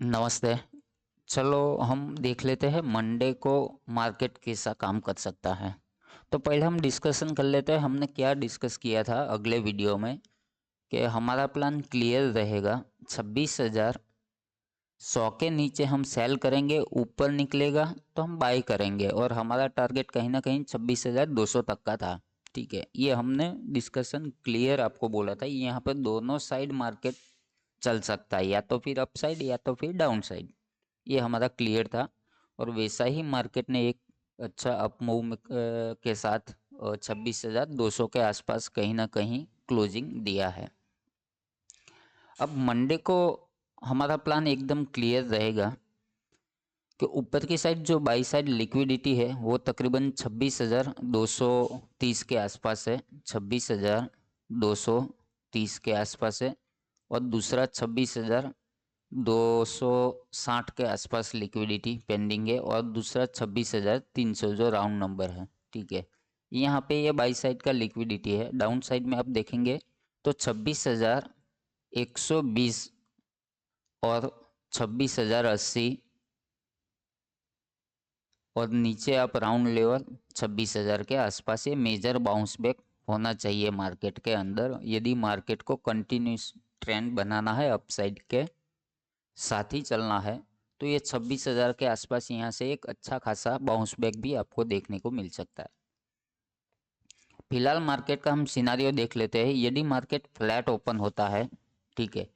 नमस्ते। चलो हम देख लेते हैं मंडे को मार्केट कैसा काम कर सकता है। तो पहले हम डिस्कशन कर लेते हैं हमने क्या डिस्कस किया था अगले वीडियो में कि हमारा प्लान क्लियर रहेगा। 26,100 के नीचे हम सेल करेंगे, ऊपर निकलेगा तो हम बाई करेंगे और हमारा टारगेट कहीं ना कहीं 26,200 तक का था। ठीक है, ये हमने डिस्कशन क्लियर आपको बोला था। यहाँ पर दोनों साइड मार्केट चल सकता है, या तो फिर अप साइड या तो फिर डाउन साइड। ये हमारा क्लियर था और वैसा ही मार्केट ने एक अच्छा अप मूव के साथ 26,200 के आसपास कहीं ना कहीं क्लोजिंग दिया है। अब मंडे को हमारा प्लान एकदम क्लियर रहेगा कि ऊपर की साइड जो बाई साइड लिक्विडिटी है वो तकरीबन 26,230 के आसपास है। 26,230 के आसपास है और दूसरा 26,260 के आसपास लिक्विडिटी पेंडिंग है और दूसरा 26,300 जो राउंड नंबर है। ठीक है, यहाँ पे ये बाई साइड का लिक्विडिटी है। डाउन साइड में आप देखेंगे तो 26,120 और 26,080 और नीचे आप राउंड लेवल 26,000 के आसपास ये मेजर बाउंस बैक होना चाहिए मार्केट के अंदर। यदि मार्केट को कंटिन्यूस ट्रेंड बनाना है, अपसाइड के साथ ही चलना है, तो ये 26,000 के आसपास यहाँ से एक अच्छा खासा बाउंस बैक भी आपको देखने को मिल सकता है। फिलहाल मार्केट का हम सिनारियो देख लेते हैं। यदि मार्केट फ्लैट ओपन होता है, ठीक है,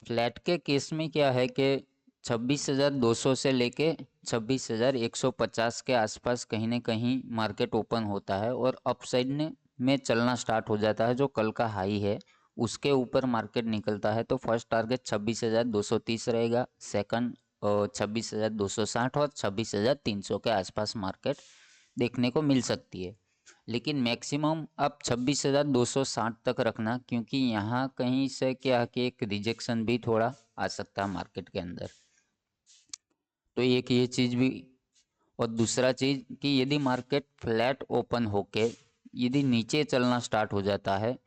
फ्लैट के केस में क्या है कि 26,200 से लेके 26,150 के आसपास कहीं ना कहीं मार्केट ओपन होता है और अपसाइड में चलना स्टार्ट हो जाता है। जो कल का हाई है उसके ऊपर मार्केट निकलता है तो फर्स्ट टारगेट 26,230 रहेगा, सेकंड 26,260 और 26,300 के आसपास मार्केट देखने को मिल सकती है। लेकिन मैक्सिमम आप 26,260 तक रखना, क्योंकि यहाँ कहीं से क्या कि एक रिजेक्शन भी थोड़ा आ सकता है मार्केट के अंदर। तो एक ये चीज़ भी, और दूसरा चीज़ कि यदि मार्केट फ्लैट ओपन होके यदि नीचे चलना स्टार्ट हो जाता है,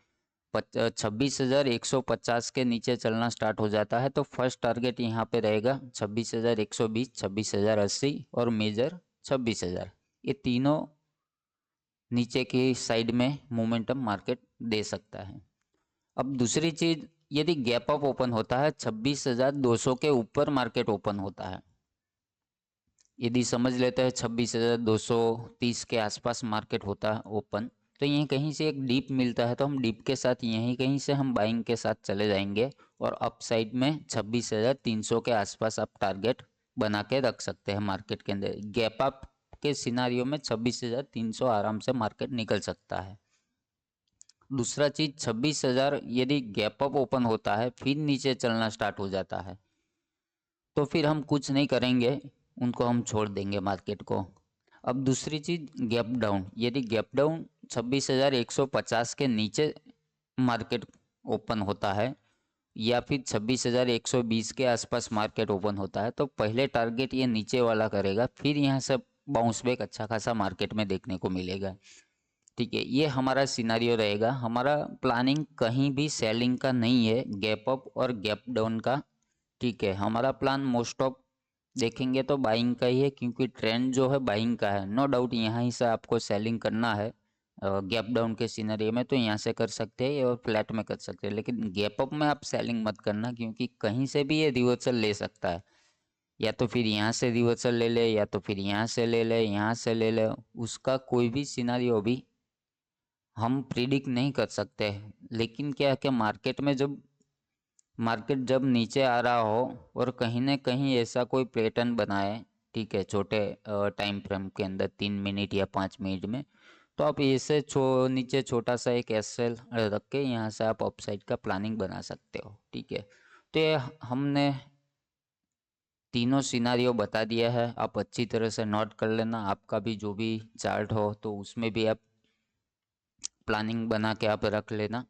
26,150 के नीचे चलना स्टार्ट हो जाता है, तो फर्स्ट टारगेट यहाँ पे रहेगा 26,120, 26,080 और मेजर 26,000। ये तीनों नीचे की साइड में मोमेंटम मार्केट दे सकता है। अब दूसरी चीज, यदि गैप अप ओपन होता है, 26,200 के ऊपर मार्केट ओपन होता है, यदि समझ लेते हैं 26,230 के आसपास मार्केट होता है ओपन, तो यहीं कहीं से एक डीप मिलता है तो हम डीप के साथ यहीं कहीं से हम बाइंग के साथ चले जाएंगे और अप साइड में 26,300 के आसपास आप टारगेट बना के रख सकते हैं मार्केट के अंदर। गैप अप के सिनारियो में 26,300 आराम से मार्केट निकल सकता है। दूसरा चीज, 26,000 यदि गैप अप ओपन होता है फिर नीचे चलना स्टार्ट हो जाता है तो फिर हम कुछ नहीं करेंगे, उनको हम छोड़ देंगे मार्केट को। अब दूसरी चीज, गैप डाउन, यदि गैप डाउन 26,150 के नीचे मार्केट ओपन होता है या फिर 26,120 के आसपास मार्केट ओपन होता है, तो पहले टारगेट ये नीचे वाला करेगा, फिर यहाँ से बाउंस बैक अच्छा खासा मार्केट में देखने को मिलेगा। ठीक है, ये हमारा सिनारियो रहेगा। हमारा प्लानिंग कहीं भी सेलिंग का नहीं है, गैप अप और गैप डाउन का। ठीक है, हमारा प्लान मोस्ट ऑफ देखेंगे तो बाइंग का ही है, क्योंकि ट्रेंड जो है बाइंग का है। नो डाउट यहाँ ही से आपको सेलिंग करना है गैप डाउन के सिनेरियो में, तो यहाँ से कर सकते हैं और फ्लैट में कर सकते हैं, लेकिन गैप अप में आप सेलिंग मत करना, क्योंकि कहीं से भी ये रिवर्सल ले सकता है। या तो फिर यहाँ से रिवर्सल ले ले, या तो फिर यहाँ से ले ले, यहाँ से ले ले, उसका कोई भी सिनारियो भी हम प्रिडिक्ट नहीं कर सकते। लेकिन क्या है कि मार्केट जब नीचे आ रहा हो और कहीं ना कहीं ऐसा कोई पैटर्न बनाए, ठीक है, छोटे टाइम फ्रेम के अंदर 3 मिनट या 5 मिनट में, तो आप ऐसे नीचे छोटा सा एक एसएल रख के यहाँ से आप अपसाइड का प्लानिंग बना सकते हो। ठीक है, तो ये हमने तीनों सिनारियो बता दिया है, आप अच्छी तरह से नोट कर लेना। आपका भी जो भी चार्ट हो तो उसमें भी आप प्लानिंग बना के आप रख लेना,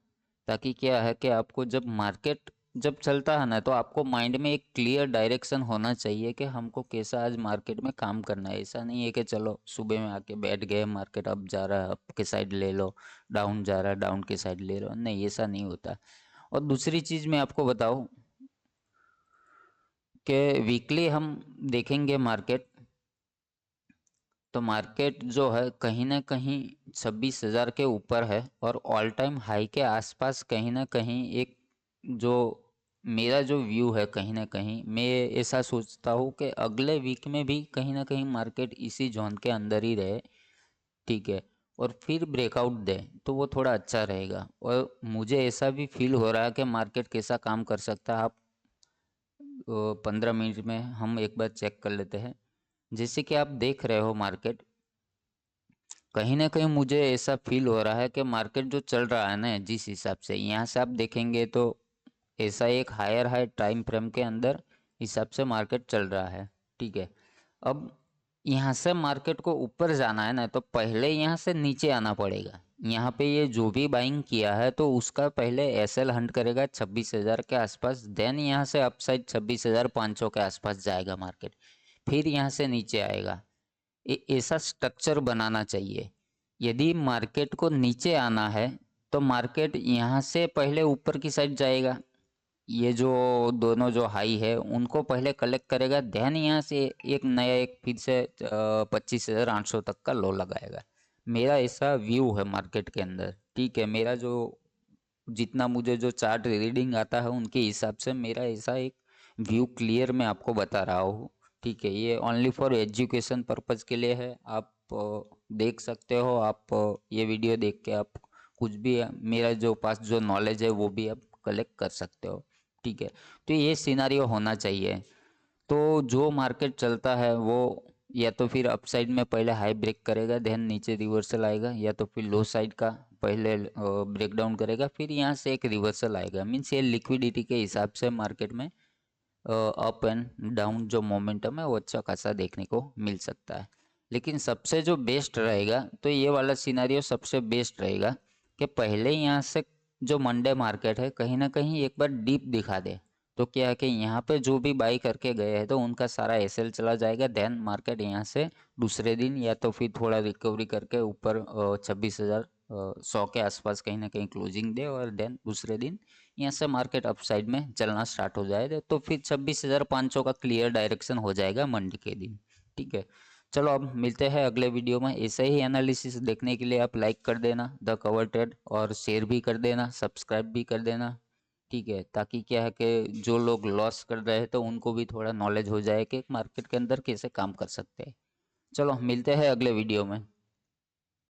ताकि क्या है कि आपको जब मार्केट जब चलता है ना, तो आपको माइंड में एक क्लियर डायरेक्शन होना चाहिए कि हमको कैसा आज मार्केट में काम करना है। ऐसा नहीं है कि चलो सुबह में आके बैठ गए, मार्केट अप जा रहा है अप के साइड ले लो, डाउन जा रहा है डाउन के साइड ले लो, नहीं ऐसा नहीं होता। और दूसरी चीज़ मैं आपको बताऊं, कि वीकली हम देखेंगे मार्केट, तो मार्केट जो है कहीं ना कहीं 26,000 के ऊपर है और ऑल टाइम हाई के आसपास कहीं ना कहीं एक, जो मेरा जो व्यू है, कहीं ना कहीं मैं ऐसा सोचता हूँ कि अगले वीक में भी कहीं ना कहीं मार्केट इसी जोन के अंदर ही रहे, ठीक है, और फिर ब्रेकआउट दे तो वो थोड़ा अच्छा रहेगा। और मुझे ऐसा भी फील हो रहा है कि मार्केट कैसा काम कर सकता है, आप 15 मिनट में हम एक बार चेक कर लेते हैं। जैसे कि आप देख रहे हो मार्केट, कहीं ना कहीं मुझे ऐसा फील हो रहा है कि मार्केट जो चल रहा है ना, जिस हिसाब से यहाँ से आप देखेंगे तो ऐसा एक हायर हाई टाइम फ्रेम के अंदर हिसाब से मार्केट चल रहा है, ठीक है। अब यहाँ से मार्केट को ऊपर जाना है ना, तो पहले यहाँ से नीचे आना पड़ेगा। यहाँ पे ये जो भी बाइंग किया है तो उसका पहले एसएल हंट करेगा 26,000 के आसपास, देन यहाँ से अपसाइड 26,500 के आसपास जाएगा मार्केट, फिर यहाँ से नीचे आएगा। ऐसा स्ट्रक्चर बनाना चाहिए। यदि मार्केट को नीचे आना है तो मार्केट यहाँ से पहले ऊपर की साइड जाएगा, ये जो दोनों जो हाई है उनको पहले कलेक्ट करेगा, देन यहाँ से एक नया एक फिर से 25,800 तक का लो लगाएगा। मेरा ऐसा व्यू है मार्केट के अंदर, ठीक है। मेरा जो जितना मुझे जो चार्ट रीडिंग आता है उनके हिसाब से मेरा ऐसा एक व्यू क्लियर मैं आपको बता रहा हूँ, ठीक है। ये ओनली फॉर एजुकेशन पर्पज़ के लिए है, आप देख सकते हो, आप ये वीडियो देख के आप कुछ भी मेरा जो पास जो नॉलेज है वो भी आप कलेक्ट कर सकते हो, ठीक है। तो ये सिनारियो होना चाहिए। तो जो मार्केट चलता है वो या तो फिर अपसाइड में पहले हाई ब्रेक करेगा, देन नीचे रिवर्सल आएगा, या तो फिर लो साइड का पहले ब्रेक डाउन करेगा, फिर यहाँ से एक रिवर्सल आएगा। मीन्स ये लिक्विडिटी के हिसाब से मार्केट में अप एंड डाउन जो मोमेंटम है वो अच्छा खासा देखने को मिल सकता है। लेकिन सबसे जो बेस्ट रहेगा तो ये वाला सिनारियो सबसे बेस्ट रहेगा कि पहले यहाँ से जो मंडे मार्केट है कहीं ना कहीं एक बार डीप दिखा दे, तो क्या है कि यहाँ पे जो भी बाई करके गए हैं तो उनका सारा एसएल चला जाएगा, देन मार्केट यहाँ से दूसरे दिन या तो फिर थोड़ा रिकवरी करके ऊपर 26,100 के आसपास कहीं ना कहीं क्लोजिंग दे, और देन दूसरे दिन यहाँ से मार्केट अपसाइड में चलना स्टार्ट हो जाए तो फिर 26,500 का क्लियर डायरेक्शन हो जाएगा मंडे के दिन, ठीक है। चलो अब मिलते हैं अगले वीडियो में। ऐसे ही एनालिसिस देखने के लिए आप लाइक कर देना द कवर ट्रेड, और शेयर भी कर देना, सब्सक्राइब भी कर देना, ठीक है, ताकि क्या है कि जो लोग लॉस कर रहे हैं तो उनको भी थोड़ा नॉलेज हो जाए कि मार्केट के अंदर कैसे काम कर सकते हैं। चलो मिलते हैं अगले वीडियो में।